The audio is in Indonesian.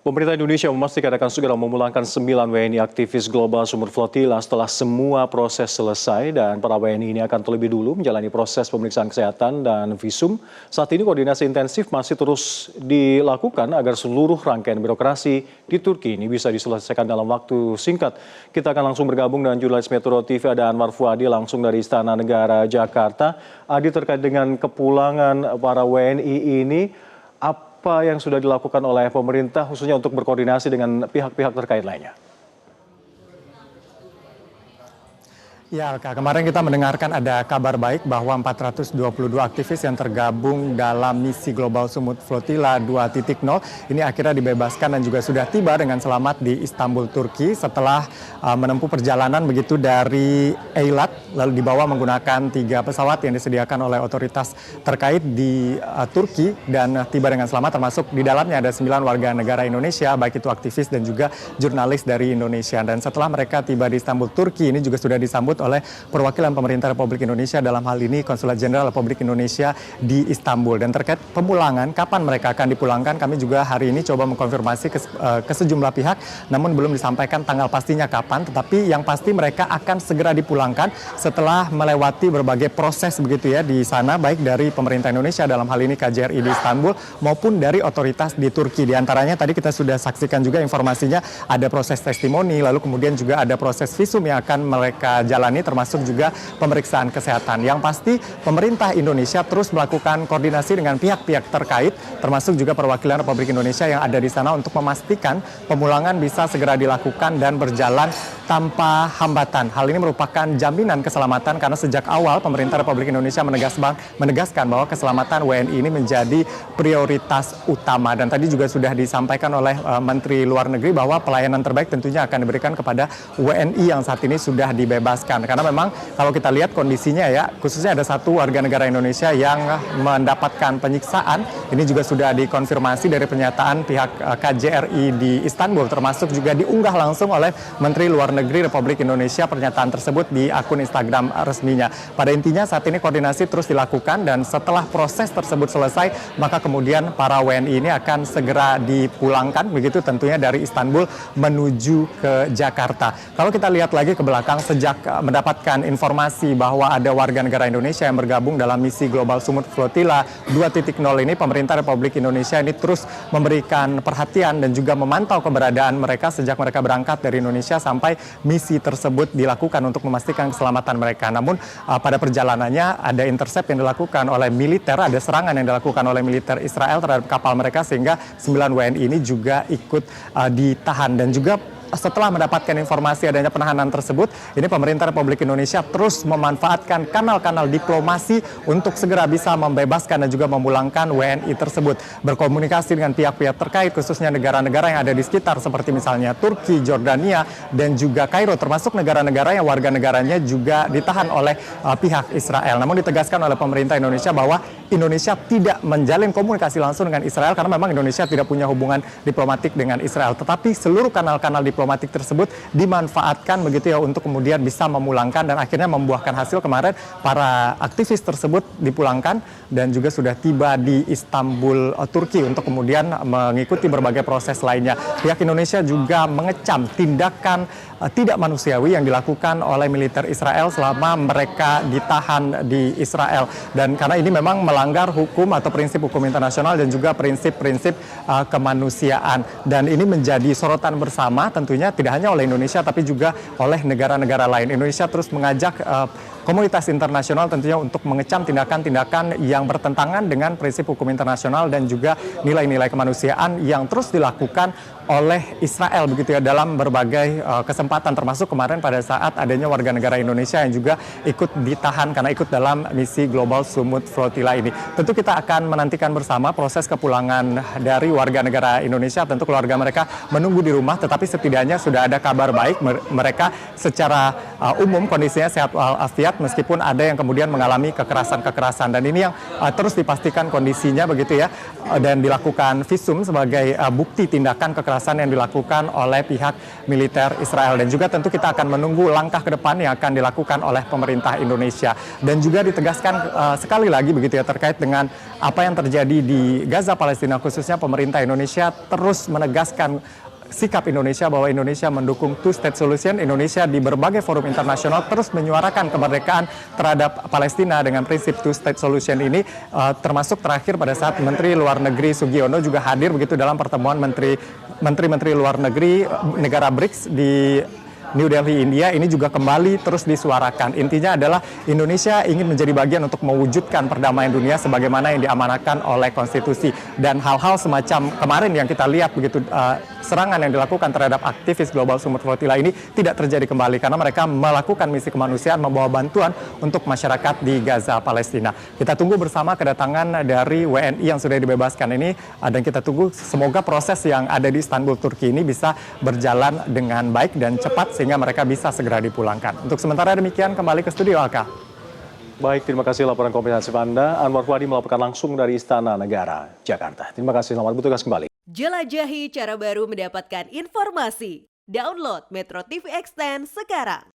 Pemerintah Indonesia memastikan akan segera memulangkan 9 WNI aktivis Global Sumut Flotilla setelah semua proses selesai dan para WNI ini akan terlebih dulu menjalani proses pemeriksaan kesehatan dan visum. Saat ini koordinasi intensif masih terus dilakukan agar seluruh rangkaian birokrasi di Turki ini bisa diselesaikan dalam waktu singkat. Kita akan langsung bergabung dengan jurnalis Metro TV ada Anwar Fuadi langsung dari Istana Negara Jakarta. Adi, terkait dengan kepulangan para WNI ini, apa yang sudah dilakukan oleh pemerintah khususnya untuk berkoordinasi dengan pihak-pihak terkait lainnya? Ya, Alka, kemarin kita mendengarkan ada kabar baik bahwa 422 aktivis yang tergabung dalam misi Global Sumut Flotilla 2.0 ini akhirnya dibebaskan dan juga sudah tiba dengan selamat di Istanbul, Turki setelah menempuh perjalanan begitu dari Eilat, lalu dibawa menggunakan 3 pesawat yang disediakan oleh otoritas terkait di Turki dan tiba dengan selamat, termasuk di dalamnya ada 9 warga negara Indonesia, baik itu aktivis dan juga jurnalis dari Indonesia. Dan setelah mereka tiba di Istanbul, Turki, ini juga sudah disambut oleh perwakilan pemerintah Republik Indonesia, dalam hal ini Konsulat Jenderal Republik Indonesia di Istanbul. Dan terkait pemulangan, kapan mereka akan dipulangkan, kami juga hari ini coba mengkonfirmasi ke sejumlah pihak, namun belum disampaikan tanggal pastinya kapan, tetapi yang pasti mereka akan segera dipulangkan setelah melewati berbagai proses begitu ya di sana, baik dari pemerintah Indonesia dalam hal ini KJRI di Istanbul maupun dari otoritas di Turki. Di antaranya tadi kita sudah saksikan juga informasinya ada proses testimoni, lalu kemudian juga ada proses visum yang akan mereka jalani, termasuk juga pemeriksaan kesehatan. Yang pasti pemerintah Indonesia terus melakukan koordinasi dengan pihak-pihak terkait, termasuk juga perwakilan Republik Indonesia yang ada di sana untuk memastikan pemulangan bisa segera dilakukan dan berjalan tanpa hambatan. Hal ini merupakan jaminan keselamatan karena sejak awal pemerintah Republik Indonesia menegaskan bahwa keselamatan WNI ini menjadi prioritas utama. Dan tadi juga sudah disampaikan oleh Menteri Luar Negeri bahwa pelayanan terbaik tentunya akan diberikan kepada WNI yang saat ini sudah dibebaskan. Karena memang kalau kita lihat kondisinya ya, khususnya ada satu warga negara Indonesia yang mendapatkan penyiksaan. Ini juga sudah dikonfirmasi dari pernyataan pihak KJRI di Istanbul, termasuk juga diunggah langsung oleh Menteri Luar Negeri Republik Indonesia pernyataan tersebut di akun Instagram resminya. Pada intinya saat ini koordinasi terus dilakukan dan setelah proses tersebut selesai, maka kemudian para WNI ini akan segera dipulangkan begitu tentunya dari Istanbul menuju ke Jakarta. Kalau kita lihat lagi ke belakang, sejak mendapatkan informasi bahwa ada warga negara Indonesia yang bergabung dalam misi Global Sumut Flotilla 2.0 ini, pemerintah Republik Indonesia ini terus memberikan perhatian dan juga memantau keberadaan mereka sejak mereka berangkat dari Indonesia sampai misi tersebut dilakukan untuk memastikan keselamatan mereka. Namun pada perjalanannya ada intercept yang dilakukan oleh militer, ada serangan yang dilakukan oleh militer Israel terhadap kapal mereka sehingga 9 WNI ini juga ikut ditahan. Dan juga setelah mendapatkan informasi adanya penahanan tersebut, ini pemerintah Republik Indonesia terus memanfaatkan kanal-kanal diplomasi untuk segera bisa membebaskan dan juga memulangkan WNI tersebut. Berkomunikasi dengan pihak-pihak terkait, khususnya negara-negara yang ada di sekitar seperti misalnya Turki, Jordania, dan juga Kairo, termasuk negara-negara yang warga negaranya juga ditahan oleh pihak Israel. Namun ditegaskan oleh pemerintah Indonesia bahwa Indonesia tidak menjalin komunikasi langsung dengan Israel karena memang Indonesia tidak punya hubungan diplomatik dengan Israel. Tetapi seluruh kanal-kanal diplomatik tersebut dimanfaatkan begitu ya untuk kemudian bisa memulangkan dan akhirnya membuahkan hasil. Kemarin para aktivis tersebut dipulangkan dan juga sudah tiba di Istanbul, Turki untuk kemudian mengikuti berbagai proses lainnya. Pihak Indonesia juga mengecam tindakan tidak manusiawi yang dilakukan oleh militer Israel selama mereka ditahan di Israel. Dan karena ini memang melanggar hukum atau prinsip hukum internasional dan juga prinsip-prinsip kemanusiaan. Dan ini menjadi sorotan bersama tentunya tidak hanya oleh Indonesia tapi juga oleh negara-negara lain. Indonesia terus mengajak komunitas internasional tentunya untuk mengecam tindakan-tindakan yang bertentangan dengan prinsip hukum internasional dan juga nilai-nilai kemanusiaan yang terus dilakukan oleh Israel begitu ya dalam berbagai kesempatan, termasuk kemarin pada saat adanya warga negara Indonesia yang juga ikut ditahan karena ikut dalam misi Global Sumut Flotilla ini. Tentu kita akan menantikan bersama proses kepulangan dari warga negara Indonesia. Tentu keluarga mereka menunggu di rumah, tetapi setidaknya sudah ada kabar baik, mereka secara umum kondisinya sehat walafiat meskipun ada yang kemudian mengalami kekerasan-kekerasan, dan ini yang terus dipastikan kondisinya begitu ya, dan dilakukan visum sebagai bukti tindakan kekerasan yang dilakukan oleh pihak militer Israel. Dan juga tentu kita akan menunggu langkah ke depan yang akan dilakukan oleh pemerintah Indonesia. Dan juga ditegaskan sekali lagi begitu ya terkait dengan apa yang terjadi di Gaza Palestina, khususnya pemerintah Indonesia terus menegaskan sikap Indonesia bahwa Indonesia mendukung two-state solution. Indonesia di berbagai forum internasional terus menyuarakan kemerdekaan terhadap Palestina dengan prinsip two-state solution ini, termasuk terakhir pada saat Menteri Luar Negeri Sugiono juga hadir begitu dalam pertemuan menteri-menteri luar negeri negara BRICS di New Delhi, India. Ini juga kembali terus disuarakan. Intinya adalah Indonesia ingin menjadi bagian untuk mewujudkan perdamaian dunia sebagaimana yang diamanatkan oleh konstitusi. Dan hal-hal semacam kemarin yang kita lihat begitu, serangan yang dilakukan terhadap aktivis Global Sumut Flotilla ini tidak terjadi kembali karena mereka melakukan misi kemanusiaan, membawa bantuan untuk masyarakat di Gaza, Palestina. Kita tunggu bersama kedatangan dari WNI yang sudah dibebaskan ini, dan kita tunggu semoga proses yang ada di Istanbul, Turki ini bisa berjalan dengan baik dan cepat sehingga mereka bisa segera dipulangkan. Untuk sementara demikian, kembali ke studio Alka. Baik, terima kasih laporan komprehensif Anda. Anwar Fuadi melaporkan langsung dari Istana Negara, Jakarta. Terima kasih, selamat bertugas kembali. Jelajahi cara baru mendapatkan informasi. Download Metro TV Extend sekarang.